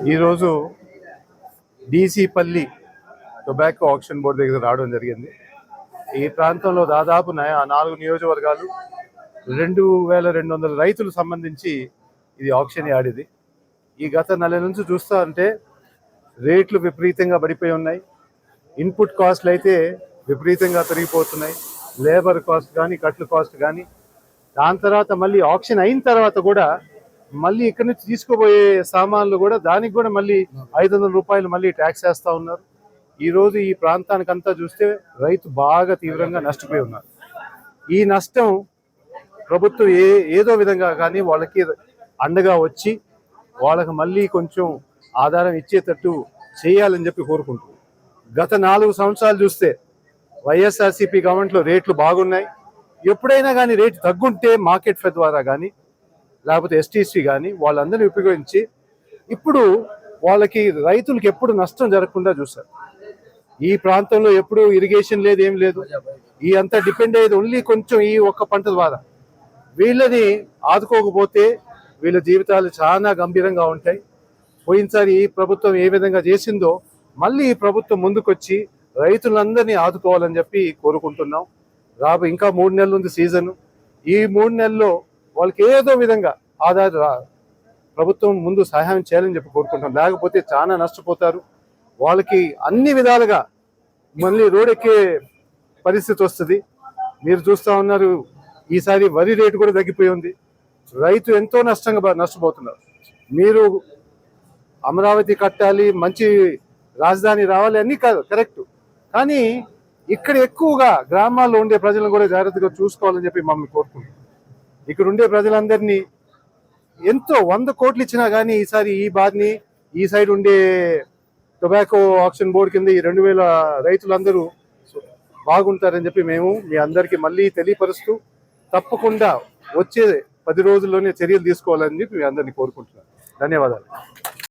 ఈరోజు DC Palli tobacco auction board దగ్గర రావడం జరిగింది. ఈ ప్రాంతంలో దాదాపు 4 నియోజకవర్గాలు 2200 రైతులు సంబంధించి ఇది ఆక్షన్ యార్డ్. ఇది ఈ గత నెల నుంచి చూస్తూ ఉంటే రేట్లు విపరీతంగా పడిపోయి ఉన్నాయి. ఇన్పుట్ కాస్ట్లు అయితే విపరీతంగా పెరిగిపోతున్నాయి. లేబర్ కాస్ట్ కానీ, కట్ల కాస్ట్ కానీ, దాని తర్వాత మళ్ళీ ఆక్షన్ అయిన తర్వాత కూడా మళ్ళీ ఇక్కడ నుంచి తీసుకుపోయే సామాన్లు కూడా దానికి కూడా మళ్ళీ 500 రూపాయలు మళ్ళీ ట్యాక్స్ వేస్తూ ఉన్నారు. ఈరోజు ఈ ప్రాంతానికంతా చూస్తే రైతు బాగా తీవ్రంగా నష్టపోయి ఉన్నారు. ఈ నష్టం ప్రభుత్వం ఏదో విధంగా కానీ వాళ్ళకి అండగా వచ్చి వాళ్ళకి మళ్ళీ కొంచెం ఆధారం ఇచ్చేటట్టు చేయాలని చెప్పి కోరుకుంటున్నాం. గత 4 సంవత్సరాలు చూస్తే వైఎస్ఆర్సీపీ గవర్నమెంట్లో రేట్లు బాగున్నాయి. ఎప్పుడైనా కానీ రేటు తగ్గుంటే మార్కెట్ ఫెడ్ ద్వారా కానీ లేకపోతే ఎస్టీసీ కానీ వాళ్ళందరినీ ఉపయోగించి ఇప్పుడు వాళ్ళకి రైతులకి ఎప్పుడు నష్టం జరగకుండా చూస్తారు. ఈ ప్రాంతంలో ఎప్పుడు ఇరిగేషన్ లేదు, ఏం లేదు. ఈ అంతా డిపెండ్ అయ్యేది ఓన్లీ కొంచెం ఈ ఒక్క పంట ద్వారా. వీళ్ళని ఆదుకోకపోతే వీళ్ళ జీవితాలు చాలా గంభీరంగా ఉంటాయి. పోయినసారి ఈ ప్రభుత్వం ఏ విధంగా చేసిందో మళ్ళీ ఈ ప్రభుత్వం ముందుకొచ్చి రైతులందరినీ ఆదుకోవాలని చెప్పి కోరుకుంటున్నాం. ఇంకా 3 నెలలు ఉంది సీజన్. ఈ 3 నెలల్లో వాళ్ళకి ఏదో విధంగా ప్రభుత్వం ముందు సహాయం చేయాలని చెప్పి కోరుకుంటాం. లేకపోతే చాలా నష్టపోతారు. వాళ్ళకి అన్ని విధాలుగా మళ్ళీ రోడ్డెక్కే పరిస్థితి వస్తుంది. మీరు చూస్తూ ఉన్నారు, ఈసారి వరి రేటు కూడా తగ్గిపోయి ఉంది. రైతు ఎంతో నష్టపోతున్నారు. మీరు అమరావతి కట్టాలి, మంచి రాజధాని రావాలి, అన్నీ కాదు కరెక్ట్. కానీ ఇక్కడ ఎక్కువగా గ్రామాల్లో ఉండే ప్రజలను కూడా జాగ్రత్తగా చూసుకోవాలని చెప్పి మమ్మల్ని కోరుకుంటున్నాం. ఇక్కడ ఉండే ప్రజలందరినీ ఎంతో 100 కోట్లు ఇచ్చినా కానీ ఈసారి ఈ బాధని ఈ సైడ్ ఉండే టొబాకో ఆక్షన్ బోర్డు కింద ఈ 2000 రైతులందరూ బాగుంటారని చెప్పి మేము మీ అందరికీ మళ్ళీ తెలియపరుస్తూ తప్పకుండా వచ్చే 10 రోజుల్లోనే చర్యలు తీసుకోవాలని చెప్పి మీ అందరినీ కోరుకుంటున్నాను. ధన్యవాదాలు.